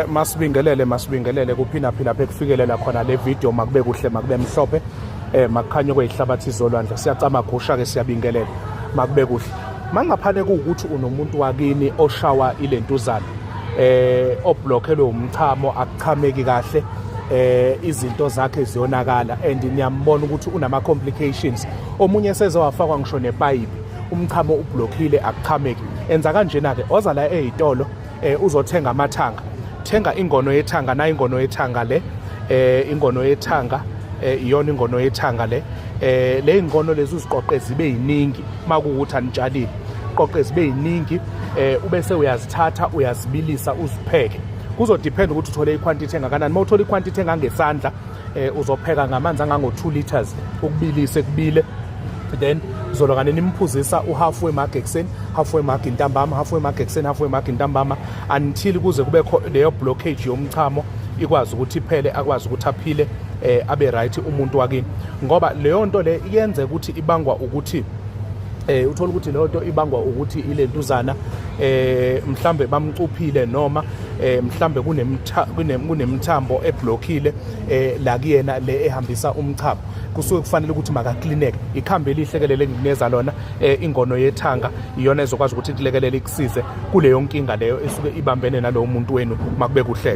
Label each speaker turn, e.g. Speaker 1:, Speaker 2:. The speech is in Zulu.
Speaker 1: Masibingelele kuphina lapha ekufikelela khona le video makube kuhle makube mhlophe makukhanya kweyihlabathi izolwandle siyacama gusha ke siyabingelela makube kuhle mangaphane kuukuthi unomuntu wakini oshawa ilentuzana oblockelwe umchamo akuchameki kahle izinto zakhe ziyonakala and niyambona ukuthi unama complications omunye sezowafakwa ngisho nepipe umchamo ublockile akuchameki enza kanjena ke oza la ezitolo uzothenga amathanga thenga ingono yethanga na ingono yethanga le ingono yethanga iyona ingono yethanga le ingono lezi uziqoqe zibe yiningi makuukuthi anitshalile qoqe zibe yiningi ubese uyazithatha uyazibilisa uzipheke kuzodepend ukuthi uthole iquantity engakanani mawuthola iquantity engangesandla uzopheka ngamanzi angango 2 liters ukubilise kubile then uzolokane nimphuzisa halfway mark ekseni halfway mark intambama halfway mark ekseni halfway mark intambama until kuze kube leyo blockage yomchamo ikwazi ukuthi iphele akwazi ukuthi aphile abe right umuntu wakini ngoba leyo nto le iyenze ukuthi ibangwa ukuthi uthola ukuthi leyo nto ibangwa ukuthi ilentuzana mhlambe bamcuphile noma mhlambe kunemthambo eblockile la kuyena le ehambisa umchamo kusuke kufanele ukuthi makaklineke ikhambe elihlekelele ngineza lona ingono yethanga iyona ezokwazi ukuthi kulekelele ikusize kuleyo nkinga leyo esuke ibambene nalowo muntu wenu makube kuhle